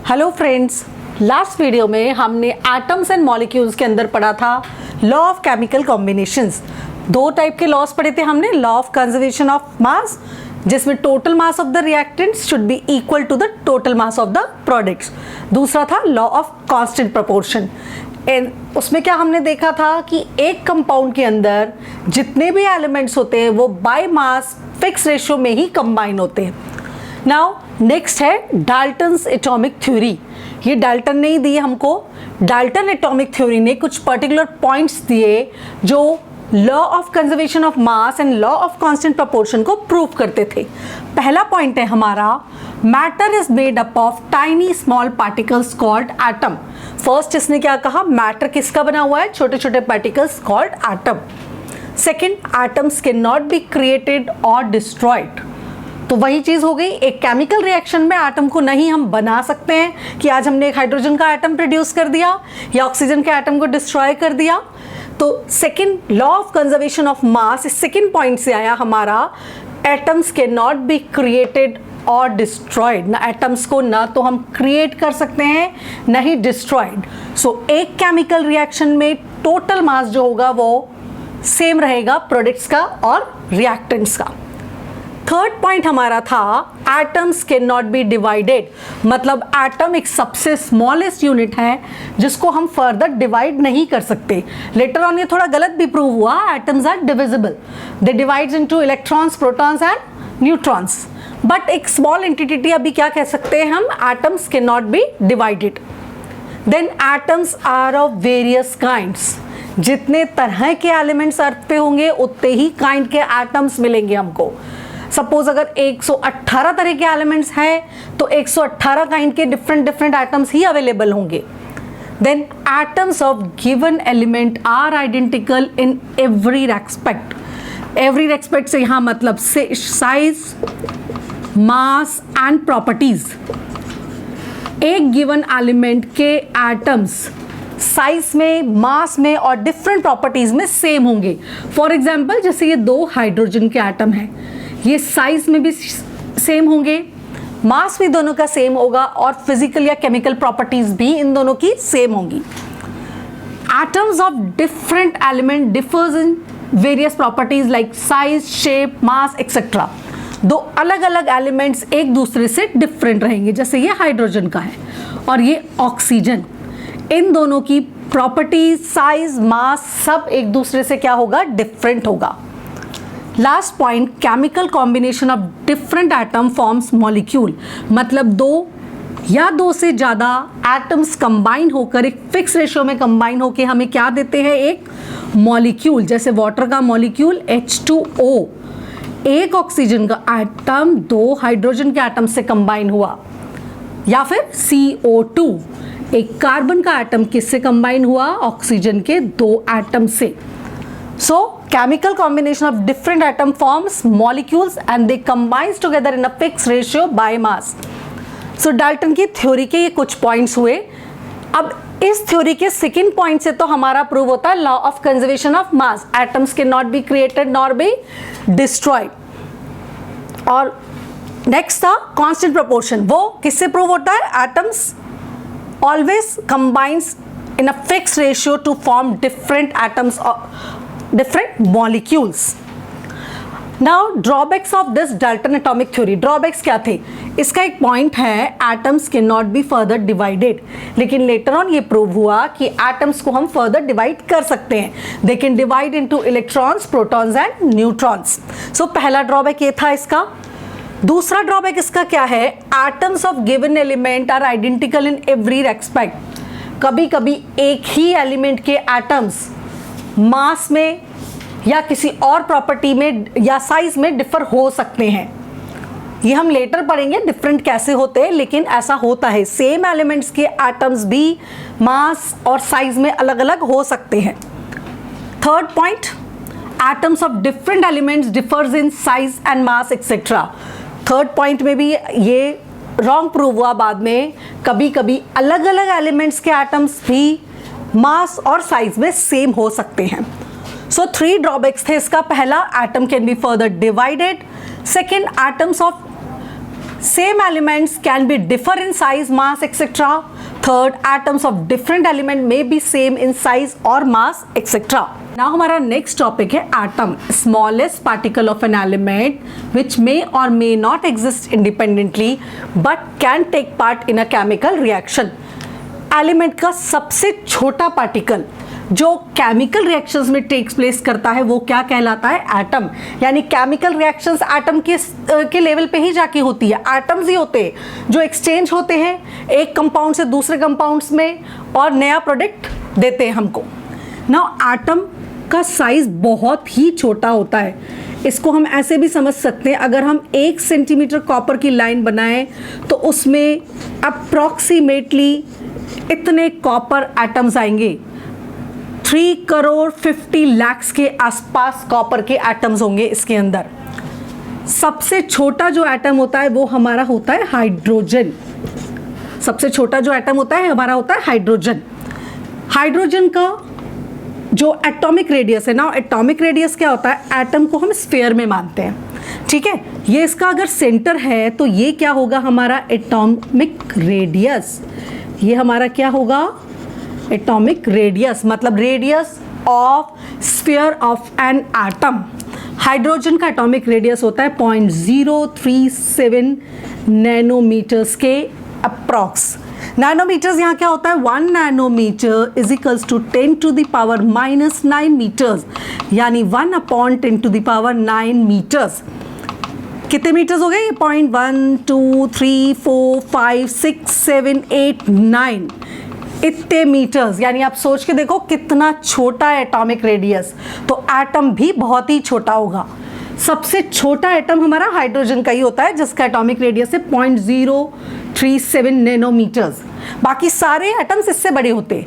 Hello friends, last video में हमने atoms and molecules के अंदर पढ़ा था लॉ ऑफ केमिकल कॉम्बिनेशंस। दो टाइप के लॉस पढ़े थे हमने, law of conservation of mass जिसमें total mass of the reactants should be equal to the total mass of the products. दूसरा था लॉ ऑफ कांस्टेंट प्रोपोर्शन। उसमें क्या हमने देखा था कि एक कंपाउंड के अंदर जितने भी एलिमेंट्स होते हैं वो बाय मास फिक्स रेशियो में ही कंबाइन होते हैं। नाउ नेक्स्ट है डाल्टन्स एटॉमिक थ्योरी। ये डाल्टन ने ही दी हमको। डाल्टन एटॉमिक थ्योरी ने कुछ पर्टिकुलर पॉइंट्स दिए जो law of conservation of mass and law of constant proportion को प्रूव करते थे। पहला पॉइंट है हमारा, matter is made up of tiny small particles called atom. First इसने क्या कहा, मैटर किसका बना हुआ है, छोटे छोटे particles called atom. Second, atoms can not be created और डिस्ट्रॉयड। तो वही चीज हो गई, एक केमिकल रिएक्शन में एटम को नहीं हम बना सकते हैं कि आज हमने एक हाइड्रोजन का एटम प्रोड्यूस कर दिया या ऑक्सीजन के एटम को डिस्ट्रॉय कर दिया। तो second law of conservation of मास, इस सेकेंड पॉइंट से आया हमारा, atoms can not be created और डिस्ट्रॉयड। ना एटम्स को ना तो हम क्रिएट कर सकते हैं ना ही डिस्ट्रॉयड। सो एक केमिकल रिएक्शन में टोटल मास जो होगा वो सेम रहेगा प्रोडक्ट्स का और रिएक्टेंट्स का। थर्ड पॉइंट हमारा था, atoms can not be divided. मतलब एटम एक सबसे स्मॉलेस्ट यूनिट है जिसको हम फर्दर डिवाइड नहीं कर सकते। लेटर ऑन ये थोड़ा गलत भी प्रूव हुआ, atoms are divisible, they divides into electrons, protons and neutrons. But एक स्मॉल एंटिटी अभी क्या कह सकते हैं हम, atoms can not be divided. Then atoms are of various kinds. जितने तरह के एलिमेंट्स अर्थ पे होंगे उतने ही काइंड के एटम्स मिलेंगे हमको। सपोज अगर 118 तरह के एलिमेंट्स हैं तो 118 काइंड के डिफरेंट एटम्स ही अवेलेबल होंगे। Then atoms of given element are identical in every respect. Every respect से यहाँ मतलब साइज, मास एंड प्रॉपर्टीज। एक गिवन एलिमेंट के एटम्स साइज में, मास में और डिफरेंट प्रॉपर्टीज में सेम होंगे। फॉर एग्जाम्पल जैसे ये दो हाइड्रोजन के एटम हैं, ये साइज में भी सेम होंगे, मास भी दोनों का सेम होगा और फिजिकल या केमिकल प्रॉपर्टीज भी इन दोनों की सेम होंगी। Atoms of different element differs in various properties like size, shape, mass etcetera. दो अलग अलग एलिमेंट्स एक दूसरे से डिफरेंट रहेंगे, जैसे ये हाइड्रोजन का है और ये ऑक्सीजन। इन दोनों की प्रॉपर्टीज, साइज, मास सब एक दूसरे से क्या होगा, डिफरेंट होगा। Last point, chemical combination of different atom forms molecule. मतलब दो या दो से ज़्यादा एटम्स कंबाइन होकर एक फिक्स रेशियो में कंबाइन होकर हमें क्या देते हैं, एक मॉलिक्यूल। जैसे वाटर का मॉलिक्यूल H2O, एक ऑक्सीजन का एटम दो हाइड्रोजन के एटम से कंबाइन हुआ। या फिर CO2, एक कार्बन का एटम किससे कंबाइन हुआ, ऑक्सीजन के दो एटम से। So chemical combination of different atom forms molecules and they combines together in a fixed ratio by mass. So Dalton की थ्योरी के ये कुछ पॉइंट्स हुए। अब इस थ्योरी के सेकेंड पॉइंट से तो हमारा प्रूव होता है law of conservation of mass, atoms can not be created nor be destroyed. और नेक्स्ट था कांस्टेंट प्रोपोर्शन। वो किससे प्रूव होता है, atoms always combines in a fixed ratio two form different atoms, different molecules. Now drawbacks of this Dalton atomic theory. Drawbacks क्या थे, इसका एक पॉइंट है, atoms cannot be further divided। लेकिन later on ये प्रूव हुआ कि atoms को हम further divide कर सकते हैं। They can divide into electrons, protons and neutrons. So पहला drawback ये था इसका। दूसरा drawback इसका क्या है, atoms of given element are identical in every respect। कभी कभी एक ही एलिमेंट के atoms मास में या किसी और प्रॉपर्टी में या साइज में डिफर हो सकते हैं। ये हम लेटर पढ़ेंगे डिफरेंट कैसे होते हैं, लेकिन ऐसा होता है। सेम एलिमेंट्स के एटम्स भी मास और साइज में अलग अलग हो सकते हैं। Third point, atoms of different elements differs in size and mass etcetera. Third point में भी ये रॉन्ग प्रूव हुआ बाद में, कभी कभी अलग अलग एलिमेंट्स के एटम्स भी मास और साइज में सेम हो सकते हैं। सो 3 ड्रॉबैक्स थे इसका। पहला, atom can be further divided. Second, atoms of Same elements can be differ in size, mass, etc. Third, atoms of different element may be same in size or mass, etc. Now हमारा next topic है atom, smallest particle of an element which may or may not exist independently but can take part in a chemical reaction. Element का सबसे छोटा particle जो chemical reactions में takes place करता है वो क्या कहलाता है? एटम। यानी केमिकल रिएक्शंस एटम के लेवल पे ही जाके होती है। एटम्स ही होते हैं जो एक्सचेंज होते हैं एक कंपाउंड से दूसरे कंपाउंड्स में और नया प्रोडक्ट देते हैं हमको। नाउ एटम का साइज बहुत ही छोटा होता है। इसको हम ऐसे भी समझ सकते हैं, अगर हम 1 सेंटीमीटर कॉपर की लाइन बनाएं तो उसमें अप्रॉक्सीमेटली इतने कॉपर एटम्स आएंगे। 3 करोड़ 50 लाख के आसपास कॉपर के एटम्स होंगे इसके अंदर। सबसे छोटा जो एटम होता है वो हमारा होता है हाइड्रोजन। सबसे छोटा जो एटम होता है हमारा होता है हाइड्रोजन। हाइड्रोजन का जो एटॉमिक रेडियस है ना, एटॉमिक रेडियस क्या होता है? एटम को हम स्फीयर में मानते हैं, ठीक है। ये इसका अगर सेंटर है तो ये क्या होगा? हमारा एटॉमिक रेडियस। ये हमारा क्या होगा? एटॉमिक रेडियस, मतलब radius of sphere of an atom. Hydrogen का एटॉमिक रेडियस होता है 0.037 नैनोमीटर्स के अप्रॉक्स। नैनोमीटर्स यहाँ क्या होता है? 1 nanometre is equals to 10 to the power -9 metres, यानी 1/10⁻⁹ मीटर्स। कितने मीटर्स हो गए? ये 0.1 2 3 4 5 6 7 8 9 इतने मीटर्स। यानी आप सोच के देखो कितना छोटा है एटॉमिक रेडियस। तो एटम भी बहुत ही छोटा होगा। सबसे छोटा एटम हमारा हाइड्रोजन का ही होता है जिसका एटॉमिक रेडियस है 0.037 नैनोमीटर्स। बाकी सारे एटम्स इससे बड़े होते,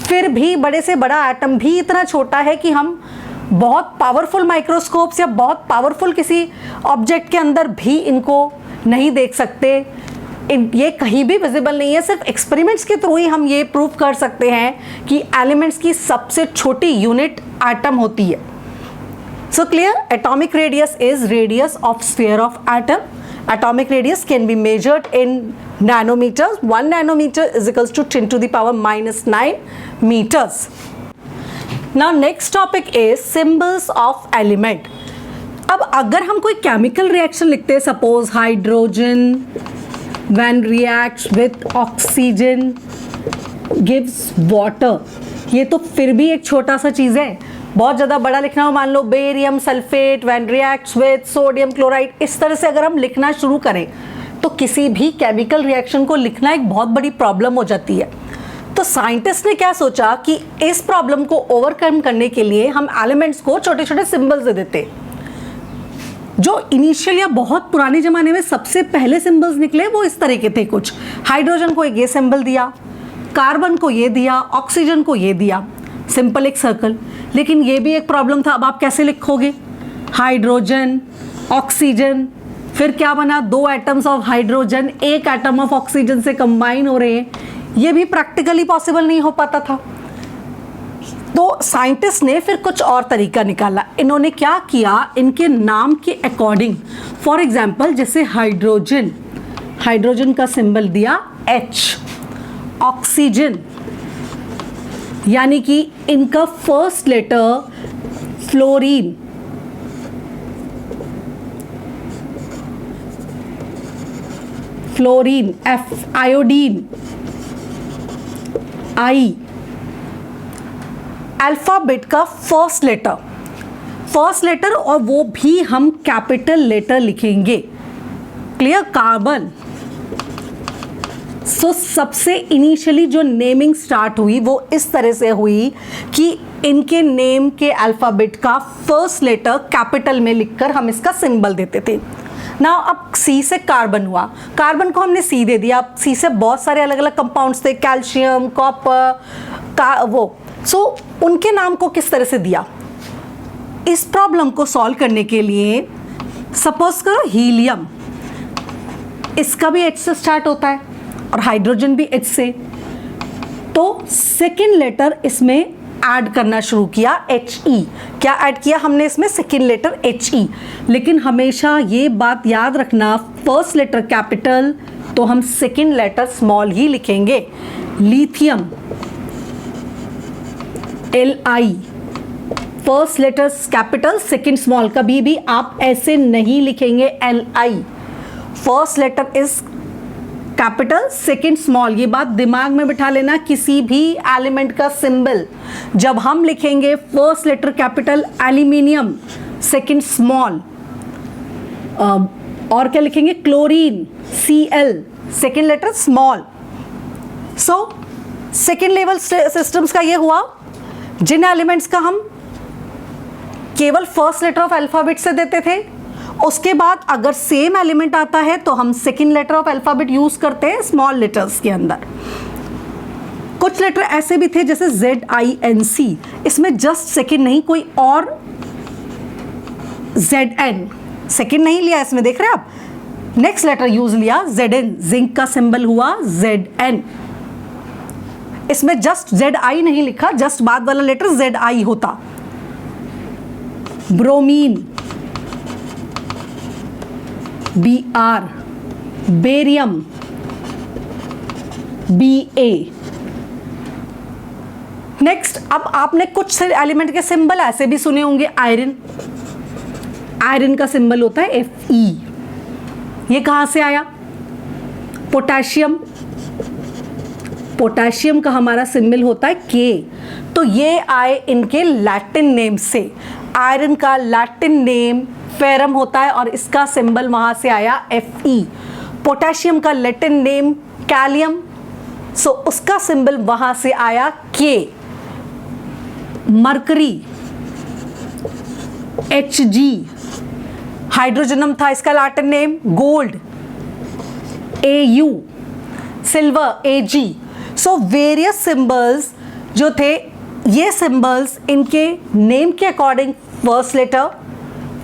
फिर भी बड़े से बड़ा एटम भी इतना छोटा है कि हम बहुत पावरफुल माइक्रोस्कोप्स या बहुत पावरफुल किसी ऑब्जेक्ट के अंदर भी इनको नहीं देख सकते। ये कहीं भी विजिबल नहीं है। सिर्फ एक्सपेरिमेंट्स के थ्रू ही हम ये प्रूव कर सकते हैं कि एलिमेंट्स की सबसे छोटी यूनिट एटम होती है। So clear? Atomic radius is radius of sphere of atom. Atomic radius can be measured in nanometers. 1 nanometer is equals to 10 to the power -9 meters. Now next topic is symbols of element. अब अगर हम कोई chemical reaction लिखते हैं, suppose hydrogen when reacts with oxygen gives water, ये तो फिर भी एक छोटा सा चीज़ है। बहुत ज़्यादा बड़ा लिखना हो, मान लो barium sulphate when reacts with sodium chloride, इस तरह से अगर हम लिखना शुरू करें तो किसी भी केमिकल रिएक्शन को लिखना एक बहुत बड़ी प्रॉब्लम हो जाती है। तो साइंटिस्ट ने क्या सोचा कि इस प्रॉब्लम को ओवरकम करने के लिए हम एलिमेंट्स को छोटे छोटे सिंबल्स दे देते। जो इनिशियल या बहुत पुराने ज़माने में सबसे पहले सिंबल्स निकले वो इस तरह के थे कुछ। हाइड्रोजन को एक ये सिंबल दिया, कार्बन को ये दिया, ऑक्सीजन को ये दिया, सिंपल एक सर्कल। लेकिन ये भी एक प्रॉब्लम था, अब आप कैसे लिखोगे? हाइड्रोजन, ऑक्सीजन, फिर क्या बना? 2 atoms of hydrogen 1 atom of oxygen से कंबाइन हो रहे हैं, ये भी प्रैक्टिकली पॉसिबल नहीं हो पाता था। तो साइंटिस्ट ने फिर कुछ और तरीका निकाला। इन्होंने क्या किया, इनके नाम के अकॉर्डिंग, फॉर एग्जाम्पल जैसे हाइड्रोजन, हाइड्रोजन का सिंबल दिया H, ऑक्सीजन यानी कि इनका first letter fluorine, fluorine F, iodine I, alphabet का फर्स्ट लेटर और वो भी हम कैपिटल लेटर लिखेंगे। क्लियर? कार्बन। सो सबसे इनिशियली जो नेमिंग स्टार्ट हुई वो इस तरह से हुई कि इनके नेम के अल्फाबेट का फर्स्ट लेटर कैपिटल में लिखकर हम इसका सिंबल देते थे ना। अब सी से कार्बन हुआ, कार्बन को हमने सी दे दिया। सी से बहुत सारे अलग अलग कंपाउंड्स थे, कैल्शियम, कॉपर का वो। सो उनके नाम को किस तरह से दिया? इस प्रॉब्लम को सॉल्व करने के लिए सपोज करो हीलियम, इसका भी H से स्टार्ट होता है और हाइड्रोजन भी H से, तो सेकेंड लेटर इसमें ऐड करना शुरू किया HE। क्या ऐड किया हमने इसमें? Second letter HE। लेकिन हमेशा ये बात याद रखना, फर्स्ट लेटर कैपिटल तो हम सेकेंड लेटर स्मॉल ही लिखेंगे। Lithium Li, first letter capital second small, कभी भी आप ऐसे नहीं लिखेंगे Li। First letter is capital second small, ये बात दिमाग में बिठा लेना। किसी भी एलिमेंट का सिंबल जब हम लिखेंगे first letter capital aluminium second small, और क्या लिखेंगे? Chlorine Cl second letter small. So second level systems का ये हुआ जिन एलिमेंट्स का हम केवल फर्स्ट लेटर ऑफ अल्फाबेट से देते थे। उसके बाद अगर सेम एलिमेंट आता है तो हम second letter of alphabet use करते हैं स्मॉल लेटर्स के अंदर। कुछ लेटर ऐसे भी थे जैसे ZINC, इसमें जस्ट सेकेंड नहीं कोई और ZN, सेकेंड नहीं लिया इसमें, देख रहे हैं आप, नेक्स्ट लेटर यूज लिया ZN, जिंक का सिंबल हुआ ZN। इसमें जस्ट ZI नहीं लिखा, जस्ट बाद वाला लेटर ZI होता। Bromine BR, barium BA। Next, अब आपने कुछ एलिमेंट के सिंबल ऐसे भी सुने होंगे। आयरन, आयरन का सिंबल होता है Fe, ये कहां से आया? पोटेशियम, पोटेशियम का हमारा सिंबल होता है K, तो ये आए इनके लैटिन नेम से। आयरन का लैटिन नेम फेरम होता है और इसका सिंबल वहां से आया Fe। पोटेशियम का लैटिन नेम कैलियम, सो उसका सिंबल वहां से आया K। मरकरी Hg, हाइड्रोजनम था इसका Latin name, gold Au, silver Ag। So various symbols जो थे, ये सिंबल्स इनके नेम के अकॉर्डिंग फर्स्ट लेटर,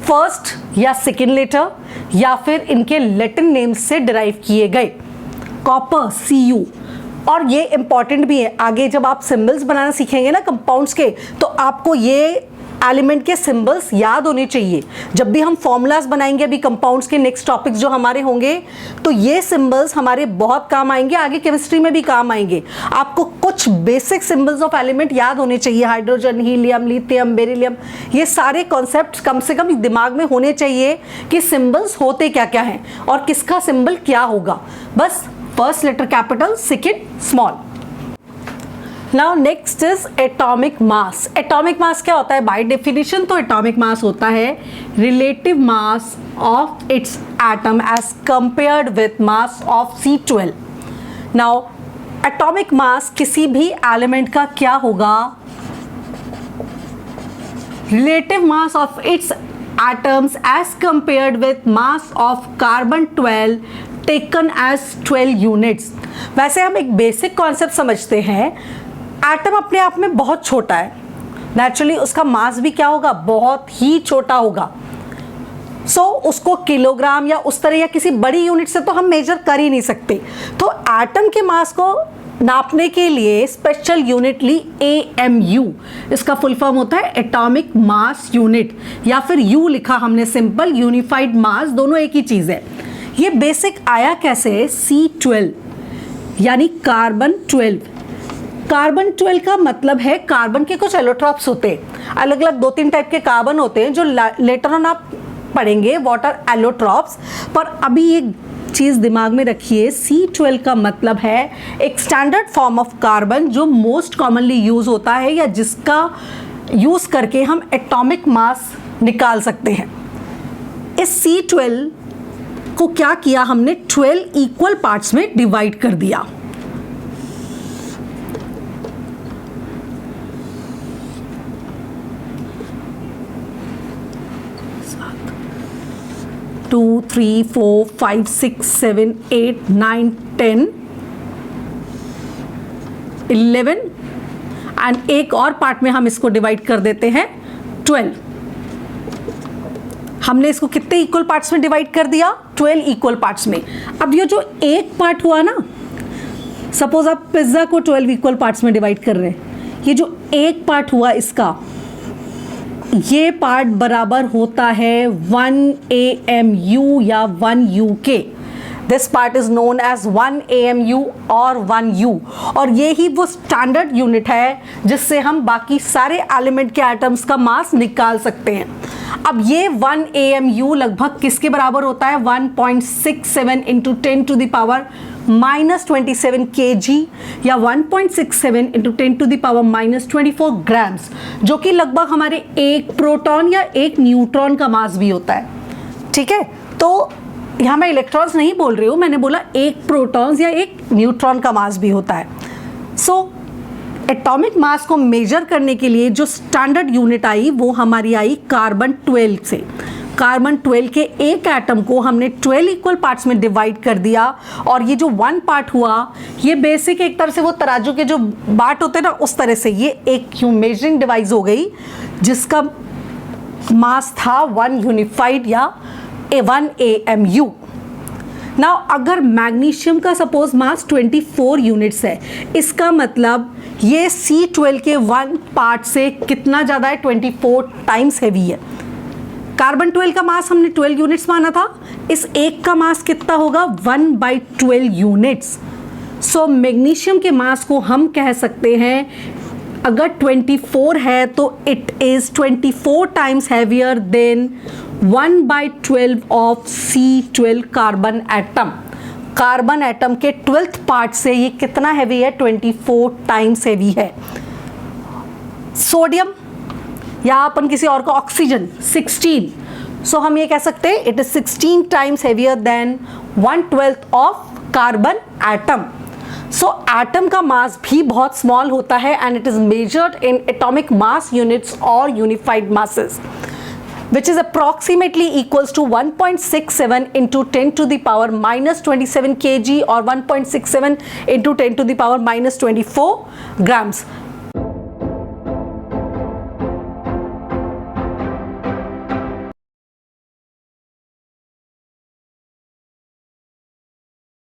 फर्स्ट या सेकेंड लेटर, या फिर इनके लैटिन नेम से डिराइव किए गए। कॉपर Cu, और ये इंपॉर्टेंट भी है, आगे जब आप सिंबल्स बनाना सीखेंगे ना कंपाउंड्स के, तो आपको ये एलिमेंट के सिंबल्स याद होने चाहिए। जब भी हम फॉर्मूलाज बनाएंगे अभी कंपाउंड्स के नेक्स्ट टॉपिक्स जो हमारे होंगे, तो ये सिंबल्स हमारे बहुत काम आएंगे, आगे केमिस्ट्री में भी काम आएंगे। आपको कुछ बेसिक सिंबल्स ऑफ एलिमेंट याद होने चाहिए, हाइड्रोजन, हीलियम, लिथियम, बेरिलियम, ये सारे कॉन्सेप्ट्स कम से कम दिमाग में होने चाहिए कि सिंबल्स होते क्या क्या हैं और किसका सिंबल क्या होगा। बस first letter capital, second small. Now next is atomic mass. Atomic mass क्या होता है बाय डेफिनेशन? तो एटॉमिक मास होता है relative mass of its atom as compared with mass of C12। Now atomic mass किसी भी एलिमेंट का क्या होगा? Relative mass of its atoms as compared with mass of carbon 12 taken as 12 units. वैसे हम एक बेसिक कॉन्सेप्ट समझते हैं, एटम अपने आप में बहुत छोटा है, नेचुरली उसका मास भी क्या होगा? बहुत ही छोटा होगा। सो उसको किलोग्राम या उस तरह या किसी बड़ी यूनिट से तो हम मेजर कर ही नहीं सकते। तो एटम के मास को नापने के लिए स्पेशल यूनिट ली AMU, इसका फुल फॉर्म होता है एटॉमिक मास यूनिट, या फिर U लिखा हमने सिंपल, यूनिफाइड मास, दोनों एक ही चीज़ है। ये बेसिक आया कैसे? C12 यानी कार्बन 12। कार्बन 12 का मतलब है कार्बन के कुछ एलोट्रॉप्स होते हैं, अलग अलग 2-3 टाइप के कार्बन होते हैं जो लेटर ऑन आप पढ़ेंगे, वाटर एलोट्रॉप्स। पर अभी एक चीज़ दिमाग में रखिए, C12 का मतलब है एक स्टैंडर्ड फॉर्म ऑफ कार्बन जो मोस्ट कॉमनली यूज होता है या जिसका यूज करके हम एटॉमिक मास निकाल सकते हैं। इस C12 को क्या किया हमने? 12 इक्वल पार्ट्स में डिवाइड कर दिया। टू, 3, 4, 5, 6, 7, 8, 9, 10, 11 एंड एक और पार्ट में हम इसको डिवाइड कर देते हैं 12। हमने इसको कितने इक्वल पार्ट्स में डिवाइड कर दिया? 12 इक्वल पार्ट्स में। अब ये जो एक पार्ट हुआ ना, सपोज आप पिज्ज़ा को 12 इक्वल पार्ट्स में डिवाइड कर रहे हैं, ये जो एक पार्ट हुआ इसका, ये पार्ट बराबर होता है 1 AMU या 1 UK। This part is known as 1 AMU और 1 U, और ये ही वो स्टैंडर्ड यूनिट है जिससे हम बाकी सारे एलिमेंट के एटम्स का मास निकाल सकते हैं। अब ये 1 AMU लगभग किसके बराबर होता है? 1.67 into 10 to the power -27 kg या 1.67 into 10 to the power -24 grams, जो कि लगभग हमारे एक प्रोटॉन या एक न्यूट्रॉन का मास भी होता है। ठीक है, तो यहाँ मैं इलेक्ट्रॉन्स नहीं बोल रही हूँ, मैंने बोला एक प्रोटॉन्स या एक न्यूट्रॉन का मास भी होता है। सो एटॉमिक मास को मेजर करने के लिए जो स्टैंडर्ड यूनिट आई वो हमारी आई कार्बन 12 से। कार्बन 12 के एक एटम को हमने 12 इक्वल पार्ट्स में डिवाइड कर दिया, और ये जो 1 पार्ट हुआ ये बेसिक एक तरह से वो तराजू के जो बाट होते हैं ना, उस तरह से ये एक मेजरिंग डिवाइस हो गई जिसका मास था 1 यूनिफाइड या 1 AMU। नाउ अगर मैग्नीशियम का सपोज मास 24 यूनिट्स है, इसका मतलब ये C12 के 1 पार्ट से कितना ज़्यादा है? 24 टाइम्स हैवी है। कार्बन 12 का मास हमने 12 यूनिट्स माना था, इस एक का मास कितना होगा? 1/12 यूनिट्स। सो मैग्नीशियम के मास को हम कह सकते हैं, अगर 24 है तो it is 24 times heavier than 1/12 of C12 carbon atom. Carbon atom के 12th पार्ट से ये कितना हैवी है? 24 टाइम्स हैवी है। सोडियम या अपन किसी और को ऑक्सीजन 16, सो हम ये कह सकते हैं it is 16 times heavier than 1/12 of carbon atom. So atom का मास भी बहुत स्मॉल होता है and it is measured in atomic mass units और unified masses, which is approximately equals to 1.67 into 10 to the power -27 kg or 1.67 into 10 to the power -24 grams.